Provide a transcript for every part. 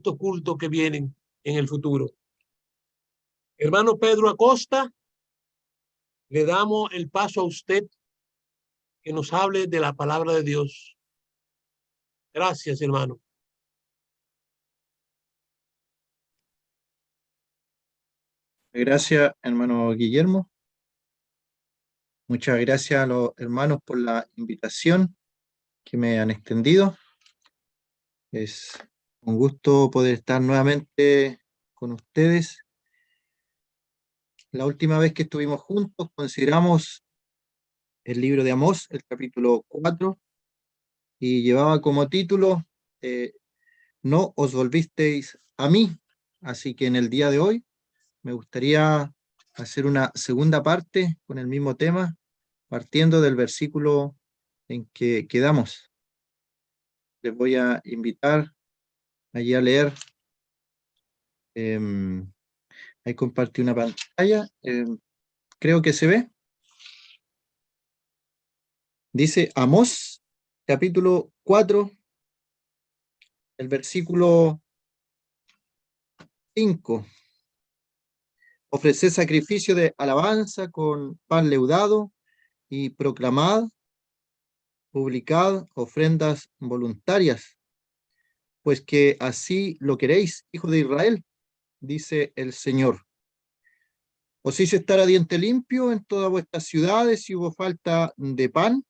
estos cultos que vienen en el futuro. Hermano Pedro Acosta, le damos el paso a usted que nos hable de la palabra de Dios. Gracias, hermano. Gracias, hermano Guillermo. Muchas gracias a los hermanos por la invitación que me han extendido. Es un gusto poder estar nuevamente con ustedes. La última vez que estuvimos juntos consideramos el libro de Amós, el capítulo 4, y llevaba como título No os volvisteis a mí. Así que en el día de hoy me gustaría hacer una segunda parte con el mismo tema, partiendo del versículo en que quedamos. Les voy a invitar allí a leer. Ahí compartí una pantalla. Creo que se ve. Dice Amós, capítulo 4, el versículo 5. Ofreced sacrificio de alabanza con pan leudado y proclamad, publicad ofrendas voluntarias, pues que así lo queréis, hijo de Israel, dice el Señor. Os hice estar a diente limpio en todas vuestras ciudades y hubo falta de pan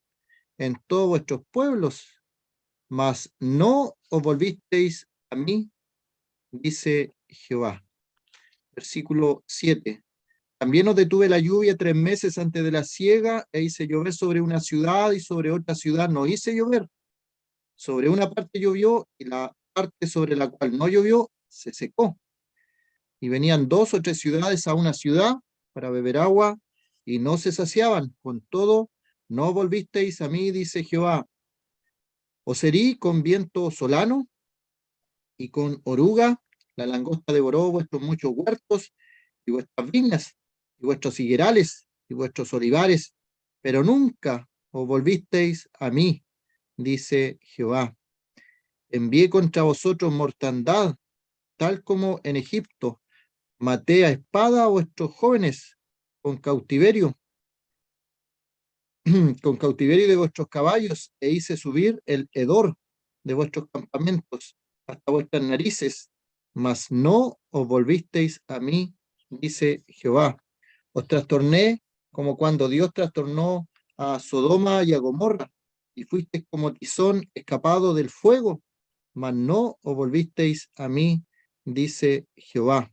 en todos vuestros pueblos, mas no os volvisteis a mí, dice Jehová. Versículo 7. También os detuve la lluvia 3 meses antes de la siega e hice llover sobre una ciudad y sobre otra ciudad no hice llover. Sobre una parte llovió y la parte sobre la cual no llovió se secó. Y venían 2 o 3 ciudades a una ciudad para beber agua y no se saciaban. Con todo, no volvisteis a mí, dice Jehová. Os herí con viento solano y con oruga. La langosta devoró vuestros muchos huertos y vuestras viñas y vuestros higuerales y vuestros olivares, pero nunca os volvisteis a mí, dice Jehová. Envié contra vosotros mortandad, tal como en Egipto. Maté a espada a vuestros jóvenes con cautiverio, con cautiverio de vuestros caballos, e hice subir el hedor de vuestros campamentos hasta vuestras narices, mas no os volvisteis a mí, dice Jehová. Os trastorné como cuando Dios trastornó a Sodoma y a Gomorra, y fuisteis como tizón escapado del fuego, mas no os volvisteis a mí, dice Jehová.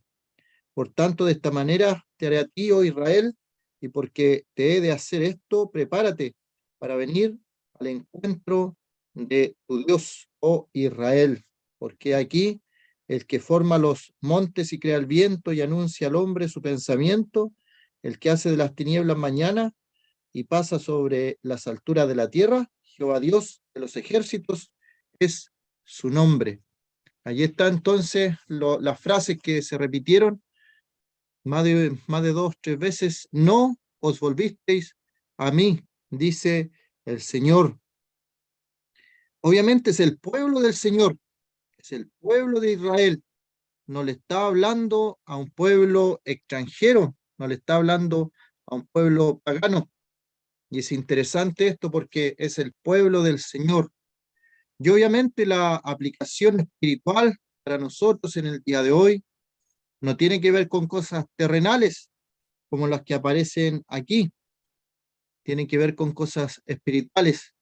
Por tanto, de esta manera te haré a ti, oh Israel, y porque te he de hacer esto, prepárate para venir al encuentro de tu Dios, oh Israel, porque aquí el que forma los montes y crea el viento y anuncia al hombre su pensamiento, el que hace de las tinieblas mañana y pasa sobre las alturas de la tierra, Jehová Dios de los ejércitos, es su nombre. Allí está entonces las frases que se repitieron más de 2, 3 veces. No os volvisteis a mí, dice el Señor. Obviamente es el pueblo del Señor, es el pueblo de Israel. No le está hablando a un pueblo extranjero, no le está hablando a un pueblo pagano. Y es interesante esto porque es el pueblo del Señor. Y obviamente la aplicación espiritual para nosotros en el día de hoy no tiene que ver con cosas terrenales como las que aparecen aquí, tiene que ver con cosas espirituales,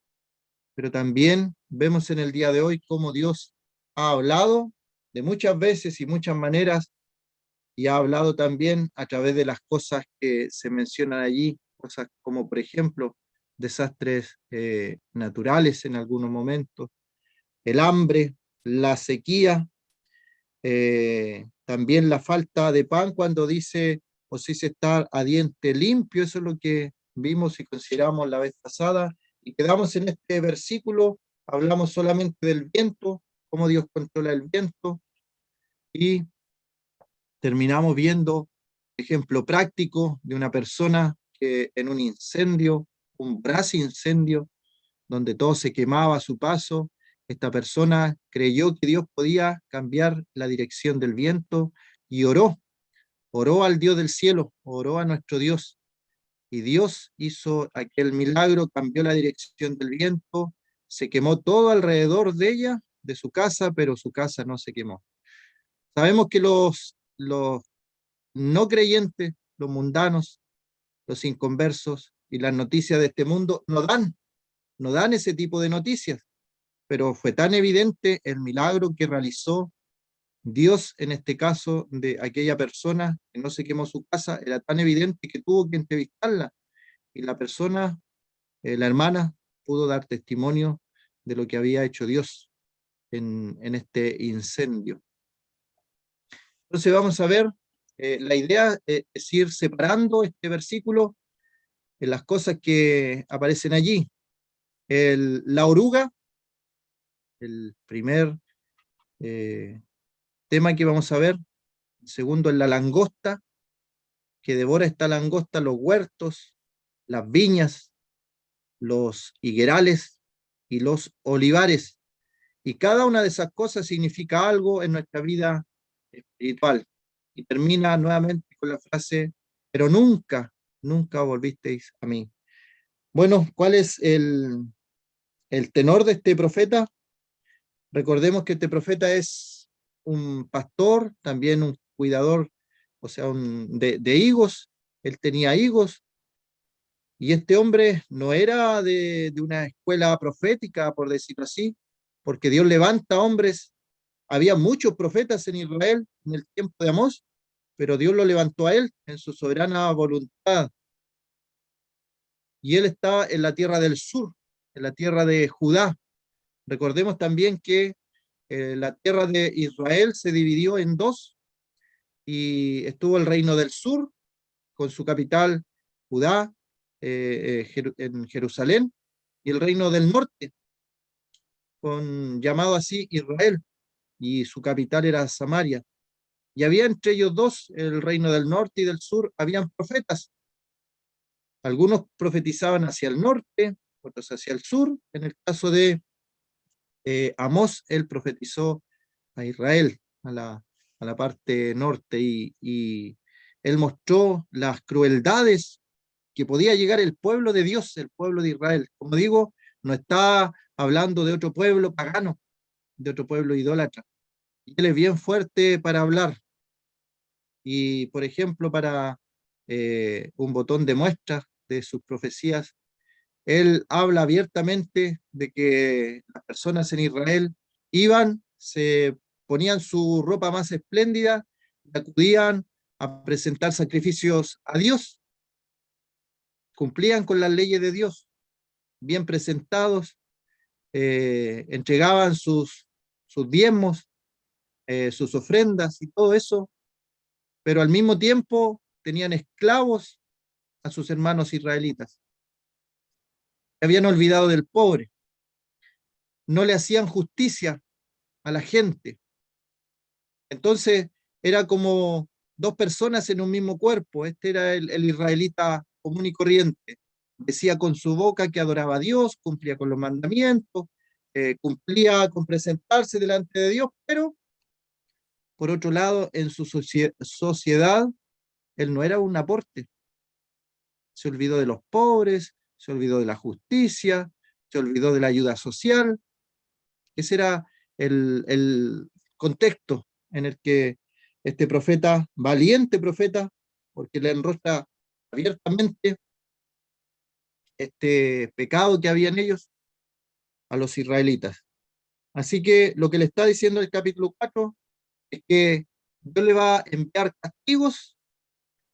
pero también vemos en el día de hoy cómo Dios ha hablado de muchas veces y muchas maneras, y ha hablado también a través de las cosas que se mencionan allí, cosas como por ejemplo desastres naturales en algunos momentos, el hambre, la sequía, también la falta de pan cuando dice os hice estar a diente limpio. Eso es lo que vimos y consideramos la vez pasada, y quedamos en este versículo. Hablamos solamente del viento, cómo Dios controla el viento, y terminamos viendo ejemplo práctico de una persona que en un incendio, un brazo incendio, donde todo se quemaba a su paso, Esta persona creyó que Dios podía cambiar la dirección del viento y oró al Dios del cielo, oró a nuestro Dios. Y Dios hizo aquel milagro, cambió la dirección del viento, se quemó todo alrededor de ella, de su casa, pero su casa no se quemó. Sabemos que los no creyentes, los mundanos, los inconversos y las noticias de este mundo no dan ese tipo de noticias, pero fue tan evidente el milagro que realizó Dios en este caso de aquella persona que no se quemó su casa, era tan evidente que tuvo que entrevistarla y la persona, la hermana, pudo dar testimonio de lo que había hecho Dios en este incendio. Entonces vamos a ver, la idea es ir separando este versículo en las cosas que aparecen allí. La oruga, el primer tema que vamos a ver. El segundo es la langosta, que devora esta langosta los huertos, las viñas, los higuerales y los olivares. Y cada una de esas cosas significa algo en nuestra vida espiritual. Y termina nuevamente con la frase, pero nunca, nunca volvisteis a mí. Bueno, ¿cuál es el tenor de este profeta? Recordemos que este profeta es un pastor, también un cuidador, o sea, de higos. Él tenía higos, y este hombre no era de una escuela profética, por decirlo así, porque Dios levanta hombres. Había muchos profetas en Israel en el tiempo de Amós, pero Dios lo levantó a él en su soberana voluntad. Y él estaba en la tierra del sur, en la tierra de Judá. Recordemos también que la tierra de Israel se dividió en dos y estuvo el reino del sur con su capital Judá en Jerusalén, y el reino del norte llamado así Israel, y su capital era Samaria. Y había entre ellos dos, el reino del norte y del sur, habían profetas. Algunos profetizaban hacia el norte, otros hacia el sur. En el caso de Amós, él profetizó a Israel, a la parte norte, y él mostró las crueldades que podía llegar el pueblo de Dios, el pueblo de Israel. Como digo, no está hablando de otro pueblo pagano, de otro pueblo idólatra. Y él es bien fuerte para hablar. Y, por ejemplo, para un botón de muestra de sus profecías, él habla abiertamente de que las personas en Israel iban, se ponían su ropa más espléndida, y acudían a presentar sacrificios a Dios, cumplían con las leyes de Dios, bien presentados, entregaban sus diezmos, sus ofrendas y todo eso, pero al mismo tiempo tenían esclavos a sus hermanos israelitas. Habían olvidado del pobre, no le hacían justicia a la gente. Entonces era como dos personas en un mismo cuerpo. Este era el israelita común y corriente. Decía con su boca que adoraba a Dios, cumplía con los mandamientos, cumplía con presentarse delante de Dios, pero por otro lado, en su sociedad, él no era un aporte. Se olvidó de los pobres, se olvidó de la justicia, se olvidó de la ayuda social. Ese era el contexto en el que este profeta, valiente profeta, porque le enrostra abiertamente este pecado que había en ellos a los israelitas. Así que lo que le está diciendo el capítulo 4 es que Dios le va a enviar castigos,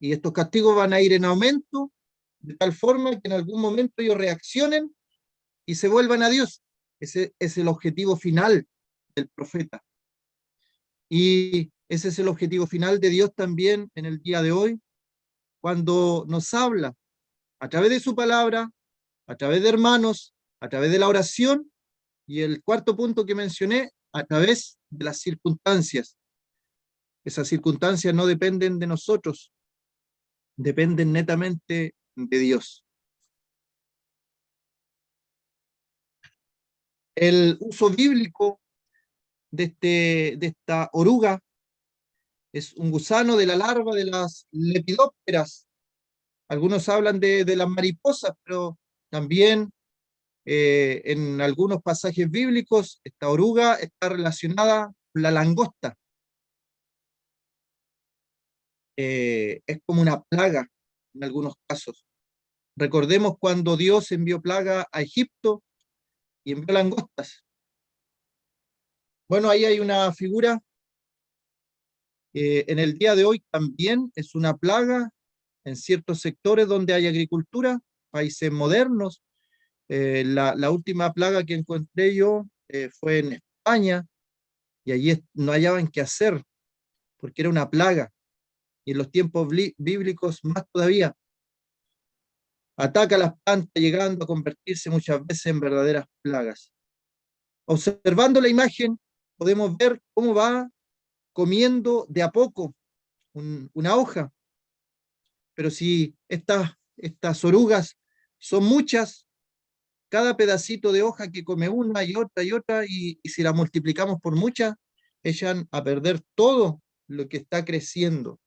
y estos castigos van a ir en aumento, de tal forma que en algún momento ellos reaccionen y se vuelvan a Dios. Ese es el objetivo final del profeta. Y ese es el objetivo final de Dios también en el día de hoy, cuando nos habla a través de su palabra, a través de hermanos, a través de la oración, y el cuarto punto que mencioné, a través de las circunstancias. Esas circunstancias no dependen de nosotros, dependen netamente de Dios. El uso bíblico de esta oruga es un gusano de la larva de las lepidópteras. Algunos hablan de las mariposas, pero también en algunos pasajes bíblicos esta oruga está relacionada con la langosta. Es como una plaga en algunos casos. Recordemos cuando Dios envió plaga a Egipto y envió langostas. Bueno, ahí hay una figura. En el día de hoy también es una plaga en ciertos sectores donde hay agricultura, países modernos. La última plaga que encontré yo fue en España y allí no hallaban qué hacer porque era una plaga. Y en los tiempos bíblicos más todavía. Ataca las plantas llegando a convertirse muchas veces en verdaderas plagas. Observando la imagen podemos ver cómo va comiendo de a poco una hoja. Pero si estas orugas son muchas, cada pedacito de hoja que come una y otra, y si la multiplicamos por muchas, echan a perder todo lo que está creciendo.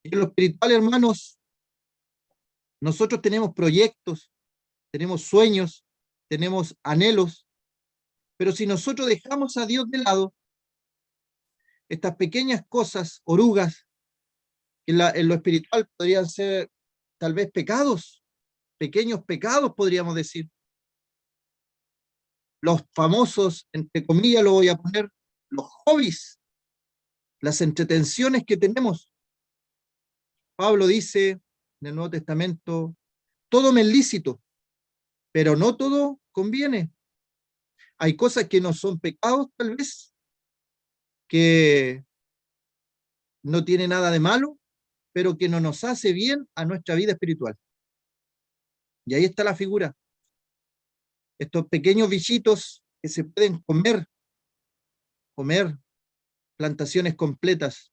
Y en lo espiritual, hermanos, nosotros tenemos proyectos, tenemos sueños, tenemos anhelos, pero si nosotros dejamos a Dios de lado, estas pequeñas cosas, orugas, en lo espiritual podrían ser tal vez pecados, pequeños pecados podríamos decir. Los famosos, entre comillas lo voy a poner, los hobbies, las entretenciones que tenemos. Pablo dice en el Nuevo Testamento, todo me es lícito, pero no todo conviene. Hay cosas que no son pecados tal vez, que no tiene nada de malo, pero que no nos hace bien a nuestra vida espiritual. Y ahí está la figura. Estos pequeños bichitos que se pueden comer plantaciones completas.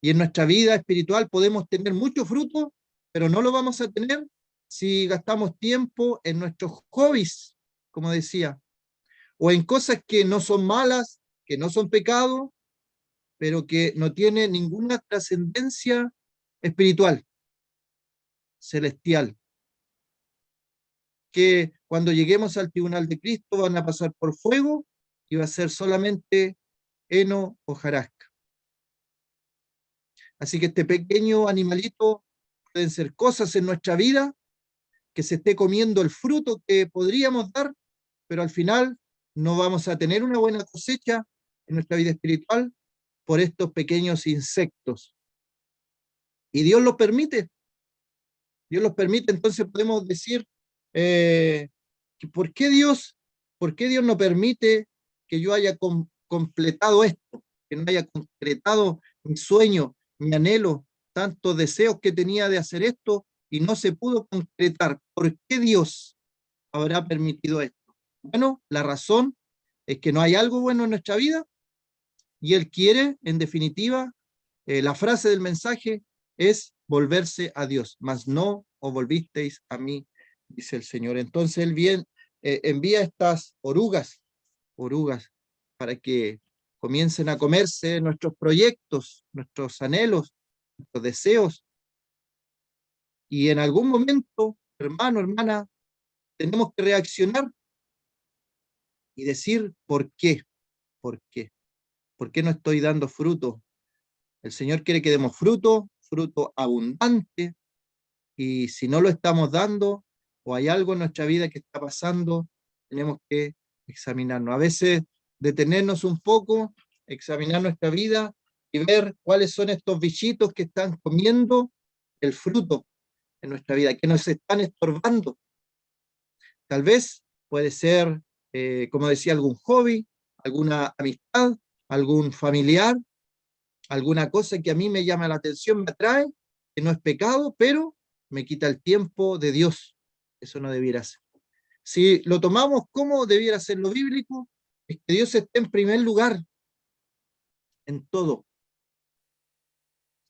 Y en nuestra vida espiritual podemos tener mucho fruto, pero no lo vamos a tener si gastamos tiempo en nuestros hobbies, como decía, o en cosas que no son malas, que no son pecado, pero que no tienen ninguna trascendencia espiritual, celestial, que cuando lleguemos al tribunal de Cristo van a pasar por fuego y va a ser solamente heno o jarasca. Así que este pequeño animalito pueden ser cosas en nuestra vida que se esté comiendo el fruto que podríamos dar, pero al final no vamos a tener una buena cosecha en nuestra vida espiritual por estos pequeños insectos. Y Dios los permite. Dios los permite, entonces podemos decir, ¿por qué Dios no permite que yo haya completado esto? Que no haya concretado mi sueño, mi anhelo, tantos deseos que tenía de hacer esto y no se pudo concretar. ¿Por qué Dios habrá permitido esto? Bueno, la razón es que no hay algo bueno en nuestra vida y Él quiere, en definitiva, la frase del mensaje es volverse a Dios, mas no os volvisteis a mí, dice el Señor. Entonces Él bien envía estas orugas para que comiencen a comerse nuestros proyectos, nuestros anhelos, nuestros deseos. Y en algún momento, hermano, hermana, tenemos que reaccionar y decir, ¿por qué? ¿Por qué? ¿Por qué no estoy dando fruto? El Señor quiere que demos fruto, fruto abundante, y si no lo estamos dando o hay algo en nuestra vida que está pasando, tenemos que examinarnos. A veces detenernos un poco, examinar nuestra vida y ver cuáles son estos bichitos que están comiendo el fruto en nuestra vida, que nos están estorbando. Tal vez puede ser, como decía, algún hobby, alguna amistad, algún familiar, alguna cosa que a mí me llama la atención, me atrae, que no es pecado, pero me quita el tiempo de Dios. Eso no debiera ser. Si lo tomamos como debiera ser lo bíblico, es que Dios esté en primer lugar en todo.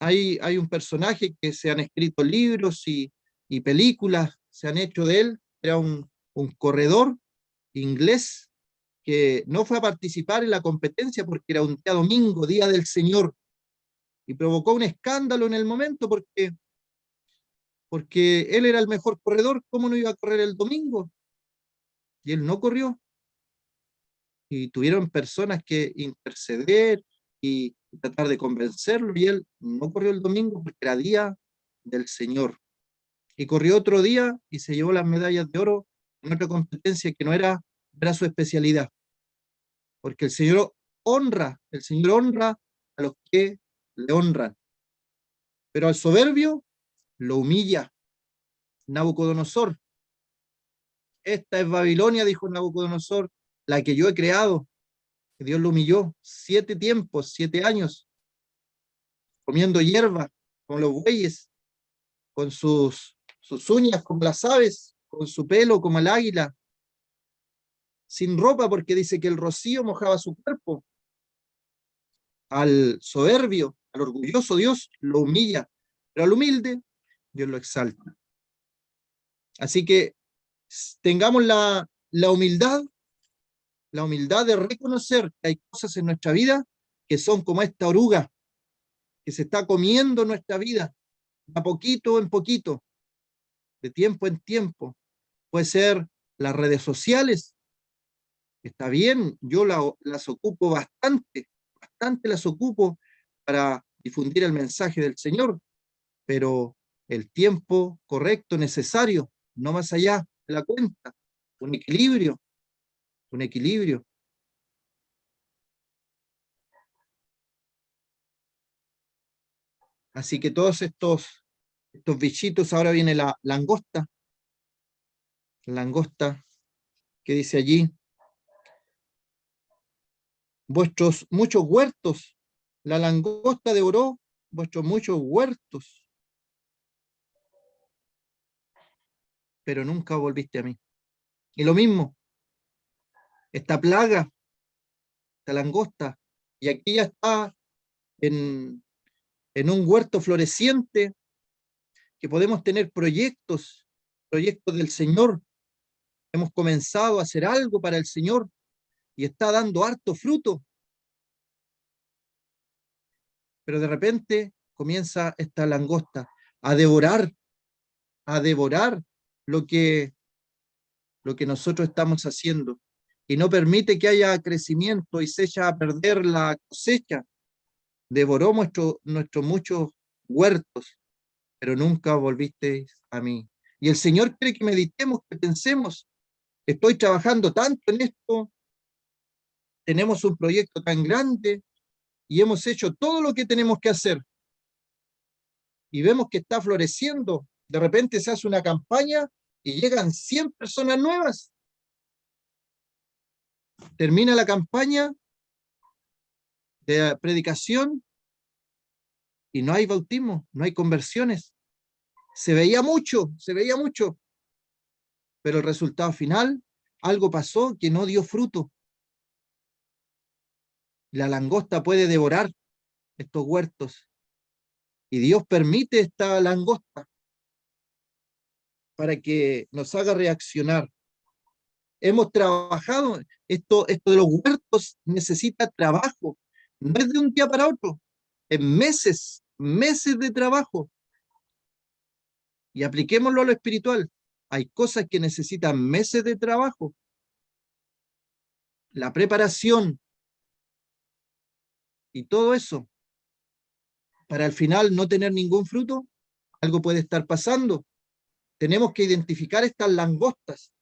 Hay un personaje que se han escrito libros y películas, se han hecho de él, era un corredor inglés que no fue a participar en la competencia porque era un día domingo, día del Señor, y provocó un escándalo en el momento porque él era el mejor corredor. ¿Cómo no iba a correr el domingo? Y él no corrió. Y tuvieron personas que interceder y tratar de convencerlo, y él no corrió el domingo porque era día del Señor. Y corrió otro día y se llevó las medallas de oro en otra competencia que no era su especialidad, porque el Señor honra a los que le honran, pero al soberbio lo humilla. Nabucodonosor, esta es Babilonia, dijo Nabucodonosor, la que yo he creado. Dios lo humilló 7 tiempos, 7 años, comiendo hierba con los bueyes, con sus uñas como las aves, con su pelo como el águila, sin ropa porque dice que el rocío mojaba su cuerpo. Al soberbio, al orgulloso, Dios lo humilla, pero al humilde Dios lo exalta. Así que tengamos la humildad de reconocer que hay cosas en nuestra vida que son como esta oruga que se está comiendo nuestra vida, a poquito en poquito, de tiempo en tiempo. Puede ser las redes sociales, está bien, yo las ocupo bastante las ocupo para difundir el mensaje del Señor, pero el tiempo correcto, necesario, no más allá de la cuenta, un equilibrio, un equilibrio. Así que todos estos bichitos, ahora viene la langosta que dice allí, vuestros muchos huertos, la langosta devoró vuestros muchos huertos, pero nunca volviste a mí. Y lo mismo, esta plaga, esta langosta, y aquí ya está en un huerto floreciente, que podemos tener proyectos del Señor. Hemos comenzado a hacer algo para el Señor y está dando harto fruto. Pero de repente comienza esta langosta a devorar lo que, lo que nosotros estamos haciendo y no permite que haya crecimiento y se echa a perder la cosecha. Devoró nuestros muchos huertos, pero nunca volvisteis a mí. Y el Señor quiere que meditemos, que pensemos, estoy trabajando tanto en esto, tenemos un proyecto tan grande y hemos hecho todo lo que tenemos que hacer y vemos que está floreciendo. De repente se hace una campaña y llegan 100 personas nuevas. Termina la campaña de predicación y no hay bautismo, no hay conversiones. Se veía mucho, pero el resultado final, algo pasó que no dio fruto. La langosta puede devorar estos huertos y Dios permite esta langosta para que nos haga reaccionar. Hemos trabajado, esto de los huertos necesita trabajo, no es de un día para otro, es meses de trabajo. Y apliquémoslo a lo espiritual. Hay cosas que necesitan meses de trabajo. La preparación y todo eso, para al final no tener ningún fruto, algo puede estar pasando. Tenemos que identificar estas langostas.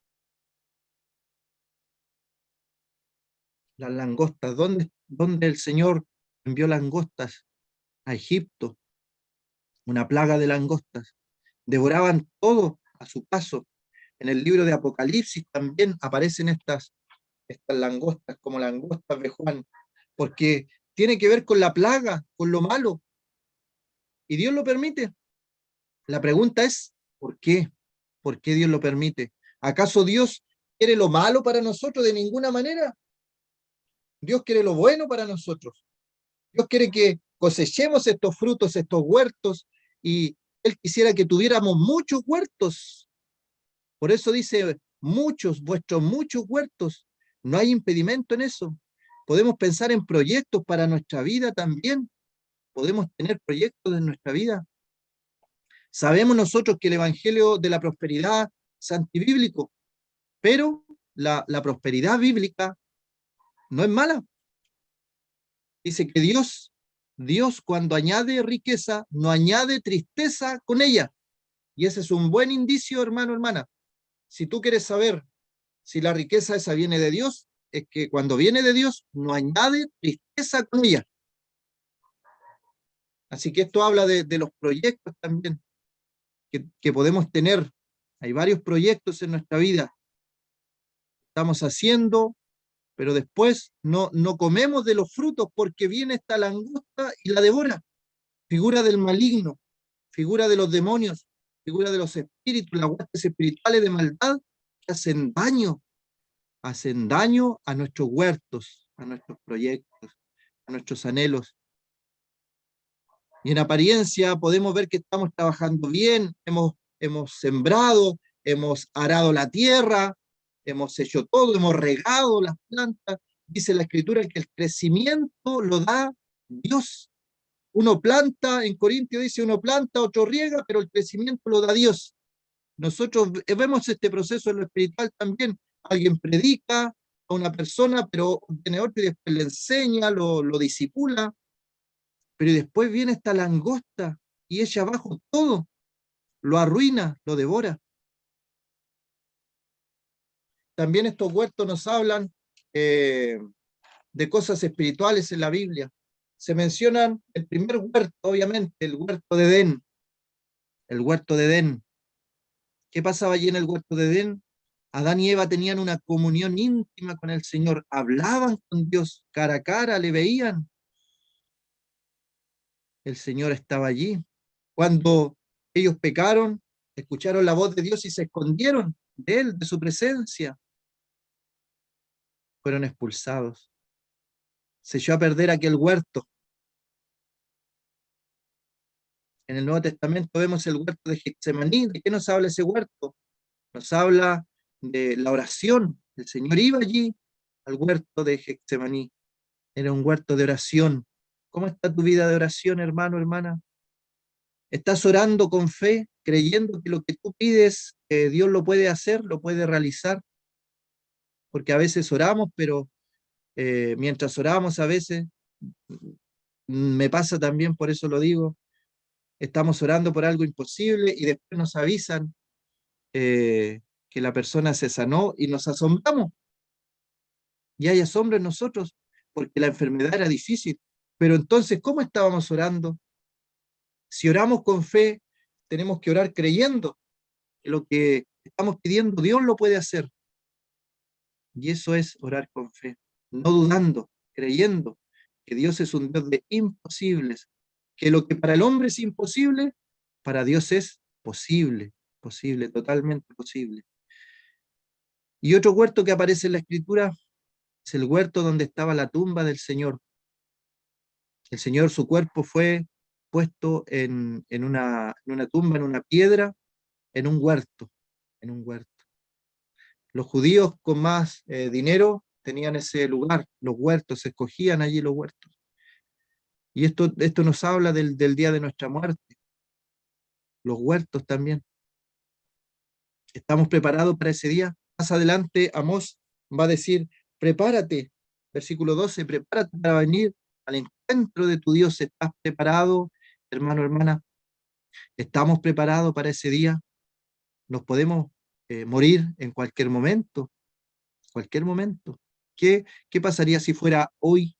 Las langostas, ¿dónde el Señor envió langostas? A Egipto, una plaga de langostas. Devoraban todo a su paso. En el libro de Apocalipsis también aparecen estas langostas, como langostas de Juan, porque tiene que ver con la plaga, con lo malo. Y Dios lo permite. La pregunta es, ¿por qué? ¿Por qué Dios lo permite? ¿Acaso Dios quiere lo malo para nosotros? De ninguna manera. Dios quiere lo bueno para nosotros. Dios quiere que cosechemos estos frutos, estos huertos, y Él quisiera que tuviéramos muchos huertos. Por eso dice, vuestros muchos huertos. No hay impedimento en eso. Podemos pensar en proyectos para nuestra vida también. Podemos tener proyectos en nuestra vida. Sabemos nosotros que el Evangelio de la prosperidad es antibíblico, pero la prosperidad bíblica no es mala. Dice que Dios cuando añade riqueza, no añade tristeza con ella. Y ese es un buen indicio, hermano, hermana. Si tú quieres saber si la riqueza esa viene de Dios, es que cuando viene de Dios, no añade tristeza con ella. Así que esto habla de los proyectos también que podemos tener. Hay varios proyectos en nuestra vida. Estamos haciendo, pero después no comemos de los frutos porque viene esta langosta y la devora. Figura del maligno, figura de los demonios, figura de los espíritus, las huestes espirituales de maldad que hacen daño a nuestros huertos, a nuestros proyectos, a nuestros anhelos. Y en apariencia podemos ver que estamos trabajando bien, hemos sembrado, hemos arado la tierra, hemos hecho todo, hemos regado las plantas. Dice la Escritura que el crecimiento lo da Dios. Uno planta, en Corintios dice, uno planta, otro riega, pero el crecimiento lo da Dios. Nosotros vemos este proceso en lo espiritual también. Alguien predica a una persona, pero viene otro y después le enseña, lo disipula, pero después viene esta langosta y echa abajo todo, lo arruina, lo devora. También estos huertos nos hablan de cosas espirituales en la Biblia. Se mencionan el primer huerto, obviamente, el huerto de Edén. El huerto de Edén. ¿Qué pasaba allí en el huerto de Edén? Adán y Eva tenían una comunión íntima con el Señor, hablaban con Dios cara a cara, le veían. El Señor estaba allí. Cuando ellos pecaron, escucharon la voz de Dios y se escondieron de Él, de su presencia. Fueron expulsados. Se echó a perder aquel huerto. En el Nuevo Testamento vemos el huerto de Getsemaní. ¿De qué nos habla ese huerto? Nos habla de la oración. El Señor iba allí al huerto de Getsemaní. Era un huerto de oración. ¿Cómo está tu vida de oración, hermano, hermana? ¿Estás orando con fe, creyendo que lo que tú pides, Dios lo puede hacer, lo puede realizar? Porque a veces oramos, pero mientras oramos a veces, me pasa también, por eso lo digo, estamos orando por algo imposible y después nos avisan que la persona se sanó y nos asombramos. Y hay asombro en nosotros porque la enfermedad era difícil. Pero entonces, ¿cómo estábamos orando? Si oramos con fe, tenemos que orar creyendo que lo que estamos pidiendo Dios lo puede hacer. Y eso es orar con fe, no dudando, creyendo que Dios es un Dios de imposibles, que lo que para el hombre es imposible, para Dios es posible, posible, totalmente posible. Y otro huerto que aparece en la Escritura es el huerto donde estaba la tumba del Señor. El Señor, su cuerpo fue puesto en una tumba, en una piedra, en un huerto, en un huerto. Los judíos con más dinero tenían ese lugar, los huertos, se escogían allí los huertos. Y esto nos habla del día de nuestra muerte, los huertos también. ¿Estamos preparados para ese día? Más adelante Amós va a decir, prepárate, versículo 12, prepárate para venir al encuentro de tu Dios. ¿Estás preparado, hermano, hermana? ¿Estamos preparados para ese día? Nos podemos morir en cualquier momento, cualquier momento. ¿Qué pasaría si fuera hoy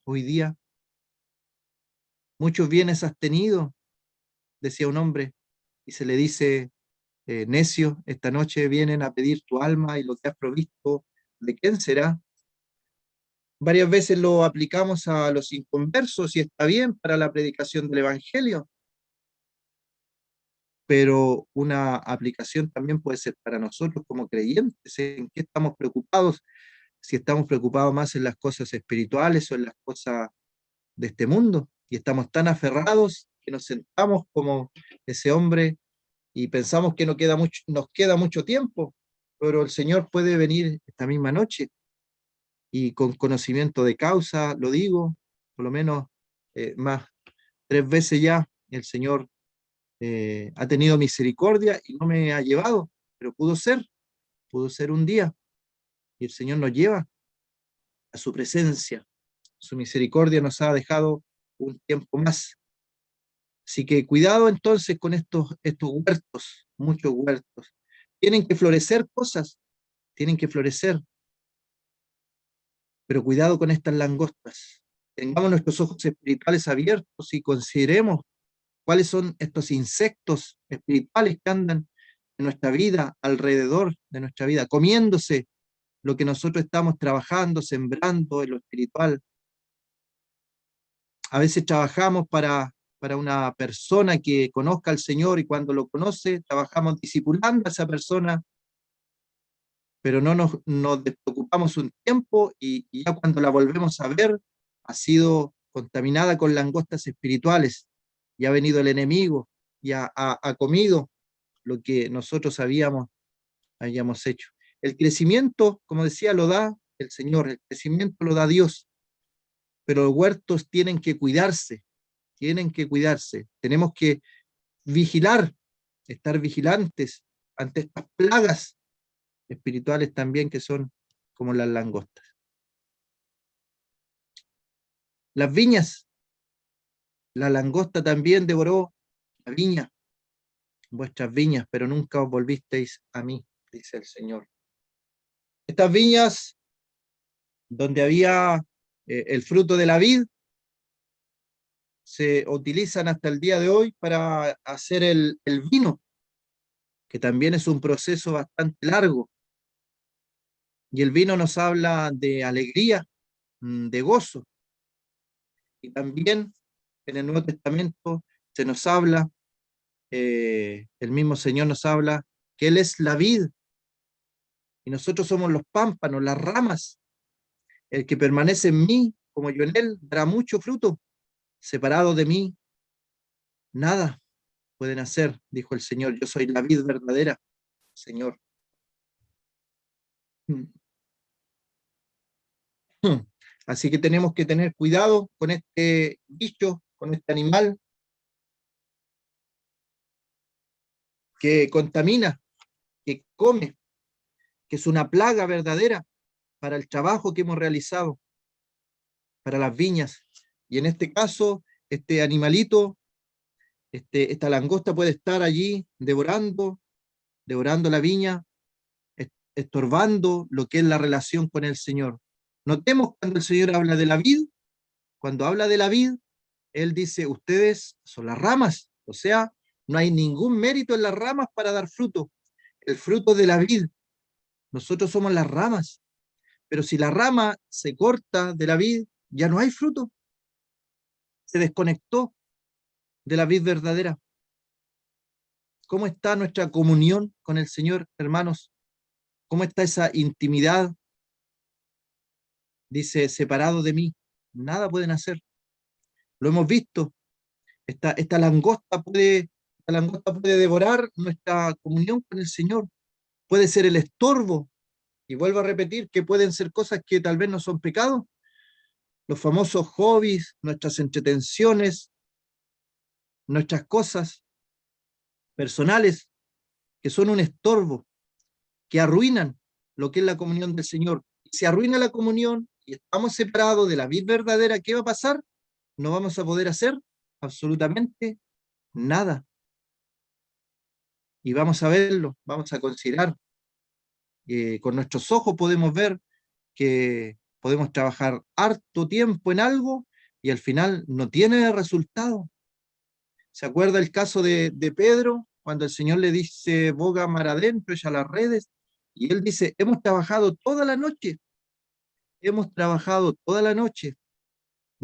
día? Muchos bienes has tenido, decía un hombre, y se le dice, necio, esta noche vienen a pedir tu alma y lo que has provisto, ¿de quién será? Varias veces lo aplicamos a los inconversos y está bien para la predicación del Evangelio, pero una aplicación también puede ser para nosotros como creyentes. ¿En qué estamos preocupados? Si estamos preocupados más en las cosas espirituales o en las cosas de este mundo, y estamos tan aferrados que nos sentamos como ese hombre y pensamos que nos queda mucho tiempo, pero el Señor puede venir esta misma noche. y con conocimiento de causa, lo digo, por lo menos más 3 veces ya el Señor ha tenido misericordia y no me ha llevado, pero pudo ser un día, y el Señor nos lleva a su presencia. Su misericordia nos ha dejado un tiempo más. Así que cuidado entonces con estos huertos, muchos huertos. Tienen que florecer cosas, tienen que florecer, pero cuidado con estas langostas. Tengamos nuestros ojos espirituales abiertos y consideremos cuáles son estos insectos espirituales que andan en nuestra vida, alrededor de nuestra vida, comiéndose lo que nosotros estamos trabajando, sembrando en lo espiritual. A veces trabajamos para una persona que conozca al Señor, y cuando lo conoce, trabajamos discipulando a esa persona, pero no nos despreocupamos un tiempo, y ya cuando la volvemos a ver, ha sido contaminada con langostas espirituales, y ha venido el enemigo y ha comido lo que nosotros habíamos hecho. El crecimiento, como decía, lo da el Señor, el crecimiento lo da Dios, pero los huertos tienen que cuidarse, tenemos que vigilar, estar vigilantes ante estas plagas espirituales también, que son como las langostas. Las viñas, la langosta también devoró la viña, vuestras viñas, pero nunca os volvisteis a mí, dice el Señor. Estas viñas donde había el fruto de la vid, se utilizan hasta el día de hoy para hacer el vino, que también es un proceso bastante largo. Y el vino nos habla de alegría, de gozo. Y también en el Nuevo Testamento se nos habla, el mismo Señor nos habla que Él es la vid y nosotros somos los pámpanos, las ramas. El que permanece en mí, como yo en Él, dará mucho fruto. Separado de mí, nada pueden hacer, dijo el Señor. Yo soy la vid verdadera, Señor. Así que tenemos que tener cuidado con este bicho, con este animal que contamina, que come, que es una plaga verdadera para el trabajo que hemos realizado, para las viñas. Y en este caso, este animalito, esta langosta puede estar allí devorando la viña, estorbando lo que es la relación con el Señor. Notemos cuando el Señor habla de la vid, cuando habla de la vid, Él dice, ustedes son las ramas, o sea, no hay ningún mérito en las ramas para dar fruto. El fruto de la vid, nosotros somos las ramas, pero si la rama se corta de la vid, ya no hay fruto, se desconectó de la vid verdadera. ¿Cómo está nuestra comunión con el Señor, hermanos? ¿Cómo está esa intimidad? Dice, separado de mí, nada pueden hacer. Lo hemos visto. Esta langosta puede devorar nuestra comunión con el Señor. Puede ser el estorbo. Y vuelvo a repetir que pueden ser cosas que tal vez no son pecados. Los famosos hobbies, nuestras entretenciones, nuestras cosas personales, que son un estorbo, que arruinan lo que es la comunión del Señor. Si arruina la comunión y estamos separados de la vid verdadera, ¿qué va a pasar? No vamos a poder hacer absolutamente nada. Y vamos a verlo, vamos a considerar. Con nuestros ojos podemos ver que podemos trabajar harto tiempo en algo y al final no tiene resultado. ¿Se acuerda el caso de Pedro, cuando el Señor le dice, boga mar adentro, echa las redes? Y él dice, hemos trabajado toda la noche, no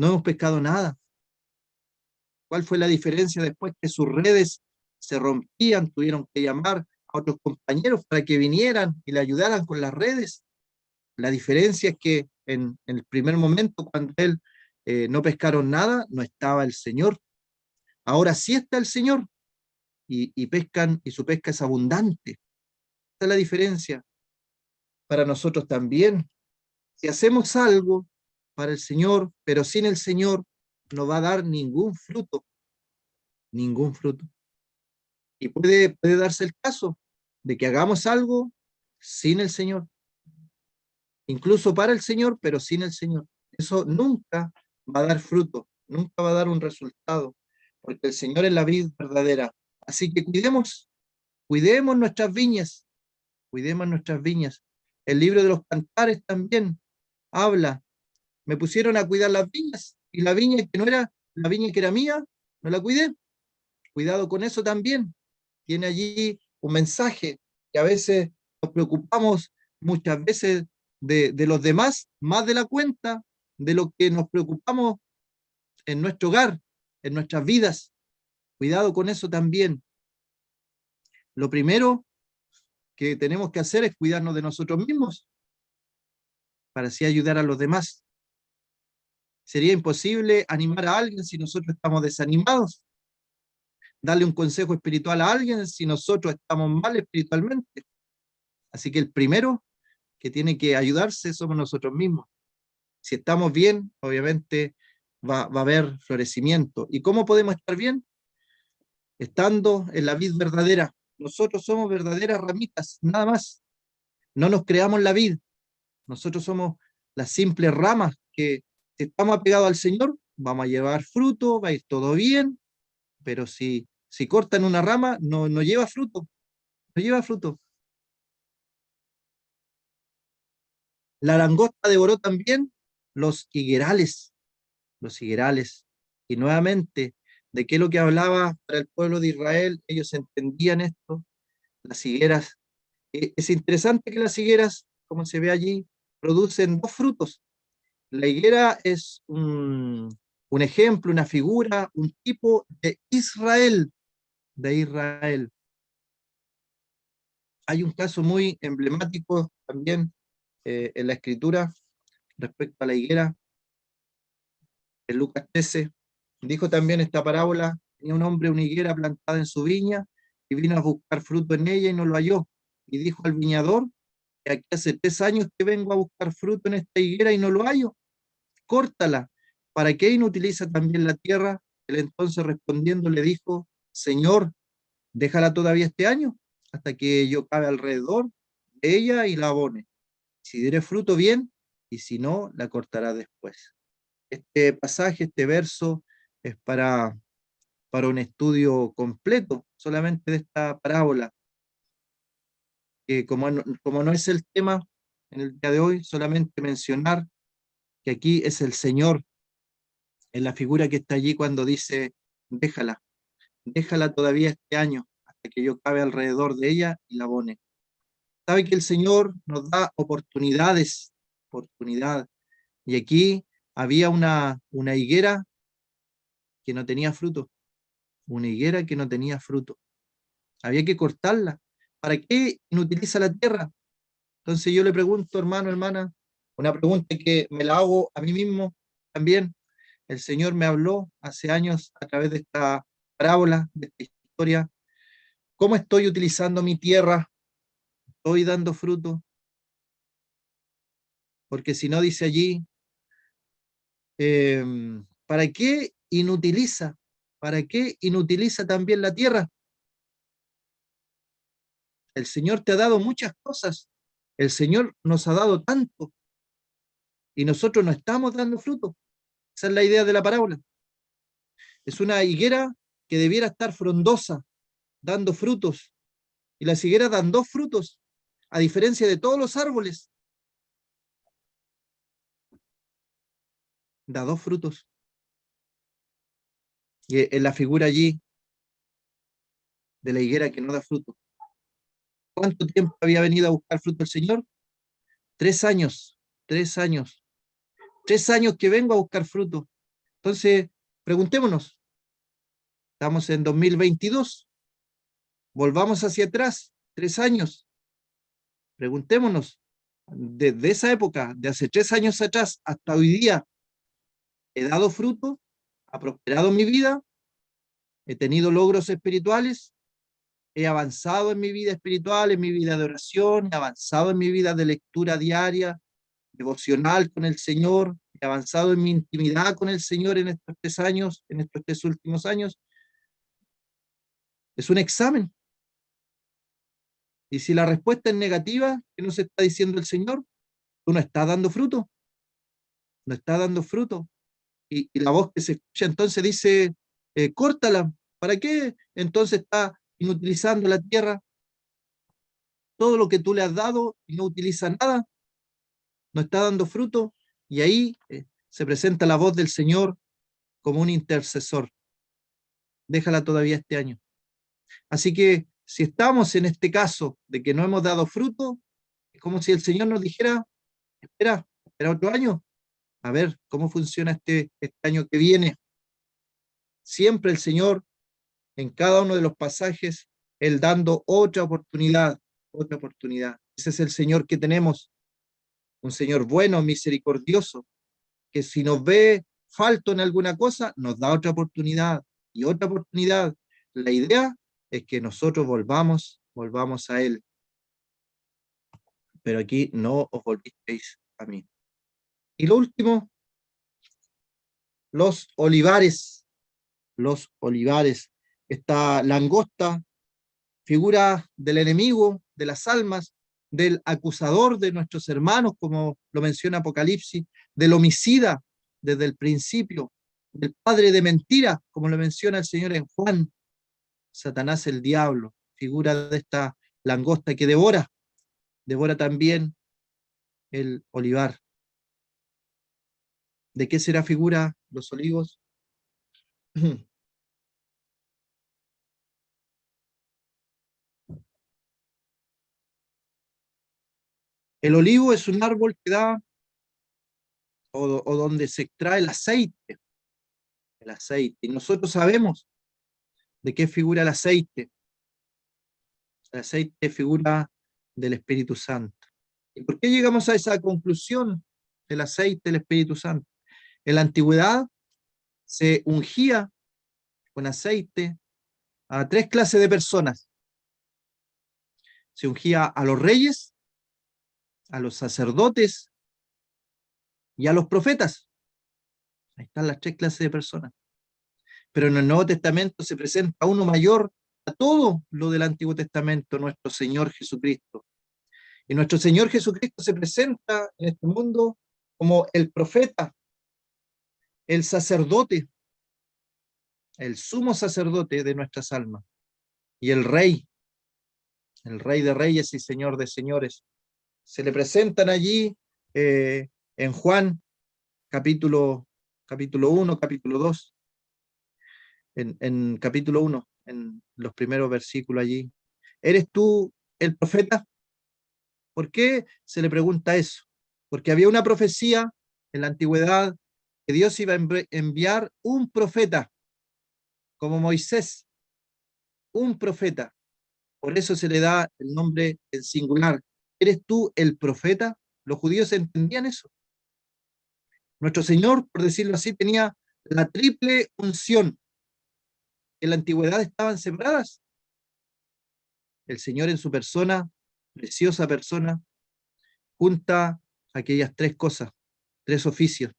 hemos pescado nada. ¿Cuál fue la diferencia después que sus redes se rompían? Tuvieron que llamar a otros compañeros para que vinieran y le ayudaran con las redes. La diferencia es que en el primer momento, cuando él no pescaron nada, no estaba el Señor. Ahora sí está el Señor y pescan, y su pesca es abundante. Esta es la diferencia para nosotros también. Si hacemos algo para el Señor, pero sin el Señor, no va a dar ningún fruto, ningún fruto. Y puede darse el caso de que hagamos algo sin el Señor, incluso para el Señor, pero sin el Señor. Eso nunca va a dar fruto, nunca va a dar un resultado, porque el Señor es la vid verdadera. Así que cuidemos nuestras viñas, cuidemos nuestras viñas. El libro de los Cantares también habla. Me pusieron a cuidar las viñas y la viña que no era la viña que era mía, no la cuidé. Cuidado con eso también. Tiene allí un mensaje que a veces nos preocupamos muchas veces de los demás, más de la cuenta de lo que nos preocupamos en nuestro hogar, en nuestras vidas. Cuidado con eso también. Lo primero que tenemos que hacer es cuidarnos de nosotros mismos para así ayudar a los demás. Sería imposible animar a alguien si nosotros estamos desanimados, darle un consejo espiritual a alguien si nosotros estamos mal espiritualmente. Así que el primero que tiene que ayudarse somos nosotros mismos. Si estamos bien, obviamente va a haber florecimiento. ¿Y cómo podemos estar bien? Estando en la vid verdadera. Nosotros somos verdaderas ramitas, nada más. No nos creamos la vid. Nosotros somos las simples ramas que, si estamos apegados al Señor, vamos a llevar fruto, va a ir todo bien, pero si cortan una rama, no lleva fruto, no lleva fruto. La langosta devoró también los higuerales, los higuerales. Y nuevamente, ¿de qué es lo que hablaba para el pueblo de Israel? Ellos entendían esto, las higueras. Es interesante que las higueras, como se ve allí, producen dos frutos. La higuera es un ejemplo, una figura, un tipo de Israel, de Israel. Hay un caso muy emblemático también en la escritura respecto a la higuera, en Lucas 13, dijo también esta parábola: tenía un hombre una higuera plantada en su viña y vino a buscar fruto en ella y no lo halló. Y dijo al viñador: aquí hace 3 años que vengo a buscar fruto en esta higuera y no lo hallo. Córtala. ¿Para qué inutiliza también la tierra? Él entonces respondiendo le dijo: Señor, déjala todavía este año, hasta que yo cabe alrededor de ella y la abone. Si diere fruto, bien, y si no, la cortará después. Este pasaje, este verso, es para un estudio completo solamente de esta parábola, que como no es el tema en el día de hoy, solamente mencionar que aquí es el Señor, en la figura que está allí cuando dice: déjala, déjala todavía este año, hasta que yo cabe alrededor de ella y la abone. Sabe que el Señor nos da oportunidades, oportunidad. Y aquí había una higuera que no tenía fruto, una higuera que no tenía fruto. Había que cortarla. ¿Para qué inutiliza la tierra? Entonces yo le pregunto, hermano, hermana, una pregunta que me la hago a mí mismo también. El Señor me habló hace años a través de esta parábola, de esta historia. ¿Cómo estoy utilizando mi tierra? ¿Estoy dando fruto? Porque si no, dice allí, ¿para qué inutiliza? ¿Para qué inutiliza también la tierra? El Señor te ha dado muchas cosas. El Señor nos ha dado tanto y nosotros no estamos dando fruto. Esa es la idea de la parábola. Es una higuera que debiera estar frondosa, dando frutos. Y las higueras dan dos frutos, a diferencia de todos los árboles. Da dos frutos. Y en la figura allí de la higuera que no da fruto. ¿Cuánto tiempo había venido a buscar fruto el Señor? 3 años, 3 años. 3 años que vengo a buscar fruto. Entonces, preguntémonos, estamos en 2022, volvamos hacia atrás, 3 años. Preguntémonos, desde esa época, de hace 3 años atrás hasta hoy día, ¿he dado fruto? ¿Ha prosperado mi vida? ¿He tenido logros espirituales? ¿He avanzado en mi vida espiritual, en mi vida de oración? ¿He avanzado en mi vida de lectura diaria devocional con el Señor, he avanzado en mi intimidad con el Señor en estos 3 años, en estos 3 últimos años. Es un examen. Y si la respuesta es negativa, ¿qué nos está diciendo el Señor? Tú no estás dando fruto, no estás dando fruto. Y la voz que se escucha entonces dice, córtala. ¿Para qué entonces está inutilizando la tierra? Todo lo que tú le has dado y no utiliza nada, no está dando fruto. Y ahí se presenta la voz del Señor como un intercesor. Déjala todavía este año. Así que si estamos en este caso de que no hemos dado fruto, es como si el Señor nos dijera, espera otro año, a ver cómo funciona este año que viene. Siempre el Señor, en cada uno de los pasajes, Él dando otra oportunidad, otra oportunidad. Ese es el Señor que tenemos, un Señor bueno, misericordioso, que si nos ve falto en alguna cosa, nos da otra oportunidad y otra oportunidad. La idea es que nosotros volvamos a Él. Pero aquí no os volvisteis a mí. Y lo último, los olivares. Los olivares. Esta langosta, figura del enemigo, de las almas, del acusador de nuestros hermanos, como lo menciona Apocalipsis, del homicida desde el principio, del padre de mentira, como lo menciona el Señor en Juan. Satanás, el diablo, figura de esta langosta que devora también el olivar. ¿De qué será figura los olivos? El olivo es un árbol que da o donde se extrae el aceite. El aceite. Y nosotros sabemos de qué figura el aceite. El aceite es figura del Espíritu Santo. ¿Y por qué llegamos a esa conclusión del aceite del Espíritu Santo? En la antigüedad se ungía con aceite a 3 clases de personas. Se ungía a los reyes, a los sacerdotes y a los profetas. Ahí están las 3 clases de personas. Pero en el Nuevo Testamento se presenta uno mayor a todo lo del Antiguo Testamento, nuestro Señor Jesucristo. Y nuestro Señor Jesucristo se presenta en este mundo como el profeta, el sacerdote, el sumo sacerdote de nuestras almas, y el rey de reyes y señor de señores. Se le presentan allí en Juan capítulo 1, capítulo 2, en capítulo 1, en los primeros versículos allí. ¿Eres tú el profeta? ¿Por qué se le pregunta eso? Porque había una profecía en la antigüedad que Dios iba a enviar un profeta, como Moisés, un profeta. Por eso se le da el nombre en singular. ¿Eres tú el profeta? Los judíos entendían eso. Nuestro Señor, por decirlo así, tenía la triple unción. En la antigüedad estaban sembradas. El Señor en su persona, preciosa persona, junta aquellas 3 cosas, 3 oficios.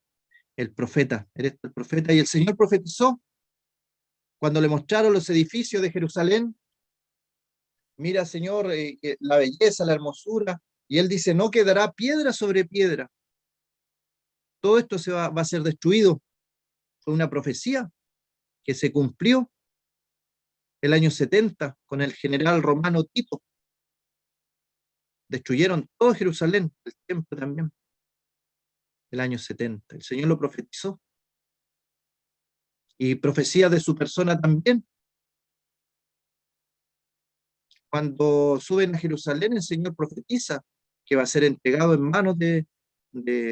El profeta, eres el profeta. Y el Señor profetizó cuando le mostraron los edificios de Jerusalén. Mira, Señor, la belleza, la hermosura. Y Él dice, no quedará piedra sobre piedra. Todo esto va a ser destruido. Fue una profecía que se cumplió el año 70 con el general romano Tito. Destruyeron todo Jerusalén, el templo también, el año 70. El Señor lo profetizó. Y profecía de su persona también. Cuando suben a Jerusalén, el Señor profetiza que va a ser entregado en manos de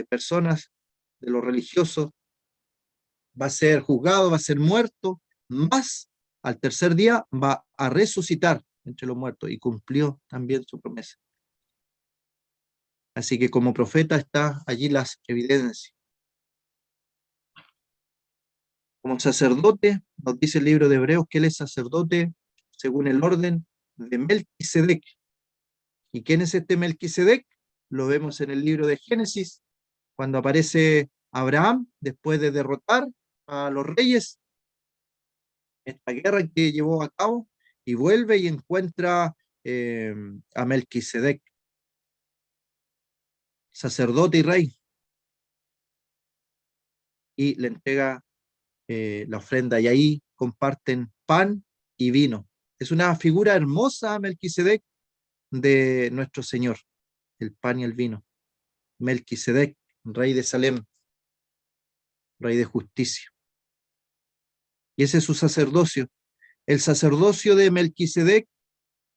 personas, de los religiosos, va a ser juzgado, va a ser muerto, más al tercer día va a resucitar entre los muertos, y cumplió también su promesa. Así que como profeta está allí las evidencias. Como sacerdote, nos dice el libro de Hebreos que él es sacerdote según el orden de Melquisedec. ¿Y quién es este Melquisedec? Lo vemos en el libro de Génesis, cuando aparece Abraham, después de derrotar a los reyes, esta guerra que llevó a cabo, y vuelve y encuentra a Melquisedec, sacerdote y rey, y le entrega la ofrenda, y ahí comparten pan y vino. Es una figura hermosa, Melquisedec, de nuestro Señor, el pan y el vino. Melquisedec, rey de Salem, rey de justicia. Y ese es su sacerdocio. El sacerdocio de Melquisedec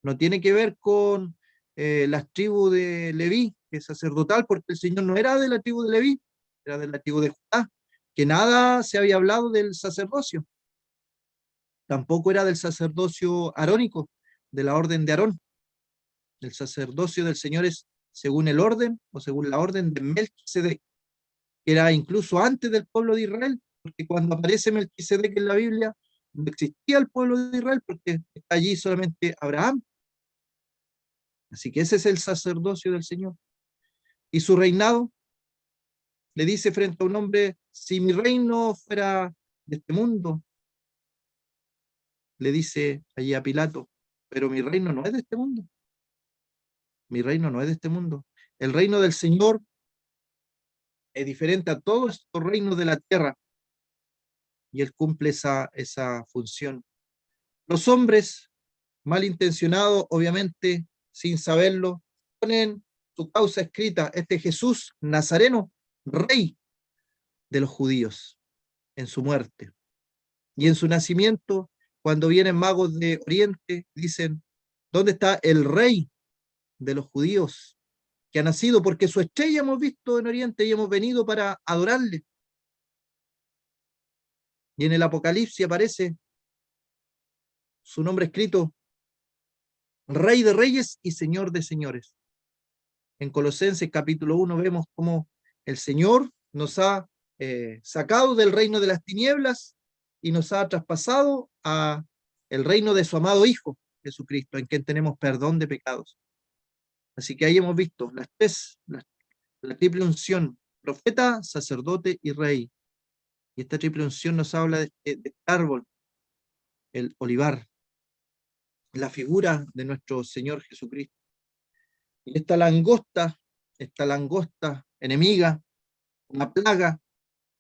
no tiene que ver con las tribus de Leví, que es sacerdotal, porque el Señor no era de la tribu de Leví, era de la tribu de Judá, que nada se había hablado del sacerdocio. Tampoco era del sacerdocio arónico, de la orden de Aarón. El sacerdocio del Señor es según el orden o según la orden de Melquisedec, que era incluso antes del pueblo de Israel, porque cuando aparece Melquisedec en la Biblia, no existía el pueblo de Israel, porque está allí solamente Abraham. Así que ese es el sacerdocio del Señor. Y su reinado le dice frente a un hombre, si mi reino fuera de este mundo, le dice allí a Pilato, pero mi reino no es de este mundo. Mi reino no es de este mundo. El reino del Señor es diferente a todos estos reinos de la tierra. Y él cumple esa función. Los hombres malintencionados, obviamente, sin saberlo, ponen su causa escrita, este Jesús Nazareno, rey de los judíos, en su muerte. Y en su nacimiento, cuando vienen magos de Oriente, dicen, ¿dónde está el rey de los judíos que ha nacido? Porque su estrella hemos visto en Oriente y hemos venido para adorarle. Y en el Apocalipsis aparece su nombre escrito, Rey de Reyes y Señor de Señores. En Colosenses capítulo 1 vemos cómo el Señor nos ha sacado del reino de las tinieblas y nos ha traspasado a el reino de su amado Hijo, Jesucristo, en quien tenemos perdón de pecados. Así que ahí hemos visto la triple unción, profeta, sacerdote y rey. Y esta triple unción nos habla de este árbol, el olivar, la figura de nuestro Señor Jesucristo. Y esta langosta enemiga, una plaga,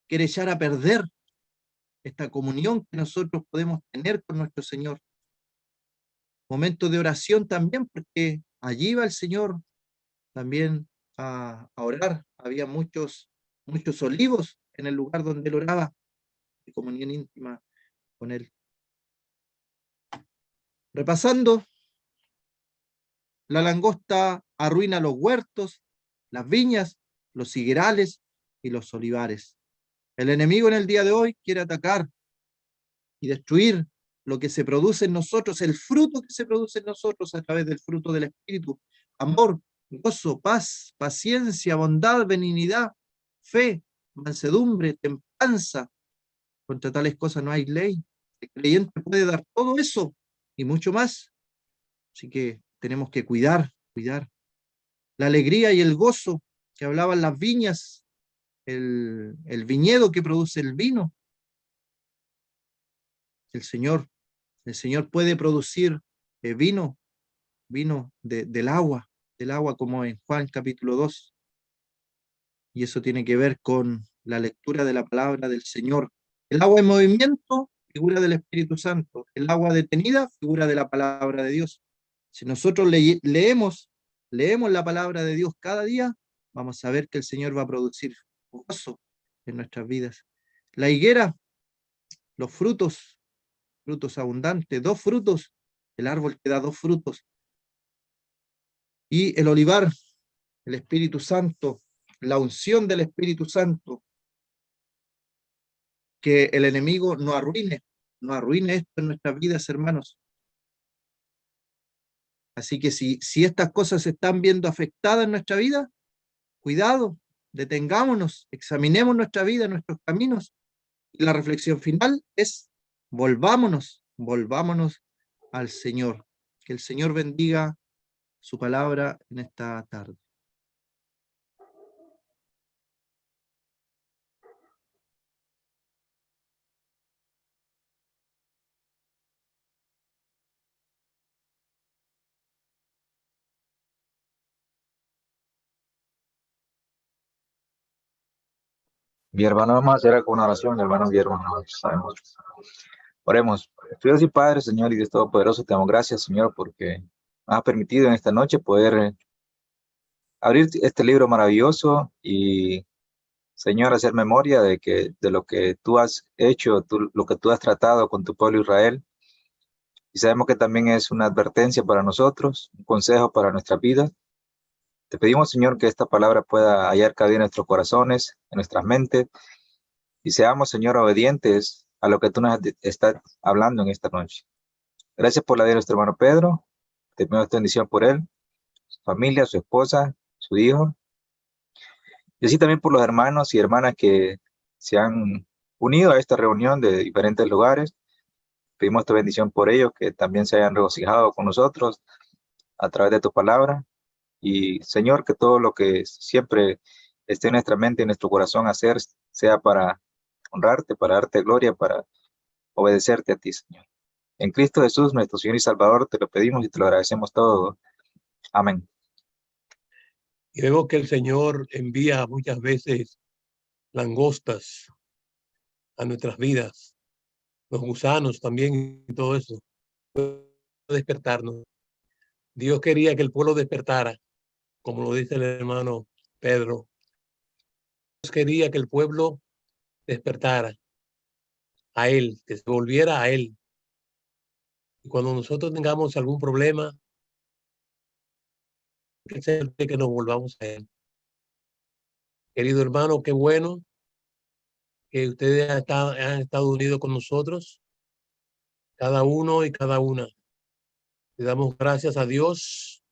quiere echar a perder esta comunión que nosotros podemos tener con nuestro Señor. Momento de oración también, porque allí va el Señor también a orar. Había muchos olivos en el lugar donde él oraba, de comunión íntima con él. Repasando, la langosta arruina los huertos, las viñas, los higuerales y los olivares. El enemigo en el día de hoy quiere atacar y destruir lo que se produce en nosotros, el fruto que se produce en nosotros a través del fruto del Espíritu: amor, gozo, paz, paciencia, bondad, benignidad, fe, mansedumbre, templanza. Contra tales cosas no hay ley. El creyente puede dar todo eso y mucho más. Así que tenemos que cuidar. La alegría y el gozo que hablaban las viñas, el viñedo que produce el vino. El Señor puede producir vino del agua, como en Juan capítulo 2. Y eso tiene que ver con la lectura de la palabra del Señor. El agua en movimiento, figura del Espíritu Santo. El agua detenida, figura de la palabra de Dios. Si nosotros leemos la palabra de Dios cada día, vamos a ver que el Señor va a producir gozo en nuestras vidas. La higuera, los frutos abundantes, 2 frutos, el árbol que da 2 frutos. Y el olivar, el Espíritu Santo, la unción del Espíritu Santo, que el enemigo no arruine esto en nuestras vidas, hermanos. Así que si estas cosas se están viendo afectadas en nuestra vida, cuidado, detengámonos, examinemos nuestra vida, nuestros caminos. Y la reflexión final es: volvámonos al Señor. Que el Señor bendiga su palabra en esta tarde. Mi hermano, vamos a hacer una oración, mi hermano Guillermo, no sabemos. Oremos. Dios y Padre, Señor y Dios Todopoderoso, te damos gracias, Señor, porque has permitido en esta noche poder abrir este libro maravilloso y, Señor, hacer memoria de lo que tú has hecho, lo que tú has tratado con tu pueblo Israel. Y sabemos que también es una advertencia para nosotros, un consejo para nuestra vida. Te pedimos, Señor, que esta palabra pueda hallar cabida en nuestros corazones, en nuestras mentes, y seamos, Señor, obedientes a lo que tú nos estás hablando en esta noche. Gracias por la vida de nuestro hermano Pedro. Te pido esta bendición por él, su familia, su esposa, su hijo, y así también por los hermanos y hermanas que se han unido a esta reunión de diferentes lugares. Pedimos esta bendición por ellos, que también se hayan regocijado con nosotros a través de tu palabra. Y Señor, que todo lo que siempre esté en nuestra mente y en nuestro corazón hacer sea para honrarte, para darte gloria, para obedecerte a ti, Señor. En Cristo Jesús, nuestro Señor y Salvador, te lo pedimos y te lo agradecemos todo. Amén. Y vemos que el Señor envía muchas veces langostas a nuestras vidas, los gusanos también y todo eso, para despertarnos. Dios quería que el pueblo despertara, como lo dice el hermano Pedro. Dios quería que el pueblo despertara a Él, que se volviera a Él. Y cuando nosotros tengamos algún problema, que nos volvamos a Él. Querido hermano, qué bueno que ustedes han estado unidos con nosotros, cada uno y cada una. Le damos gracias a Dios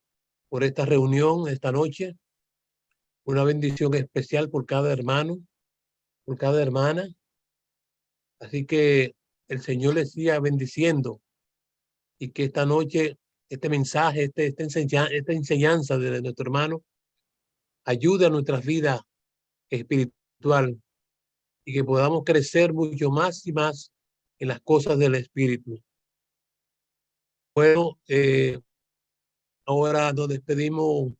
por esta reunión esta noche. Una bendición especial por cada hermano, por cada hermana. Así que el Señor les siga bendiciendo y que esta noche este mensaje, esta enseñanza de nuestro hermano ayude a nuestras vidas espiritual y que podamos crecer mucho más y más en las cosas del Espíritu. Bueno, ahora nos despedimos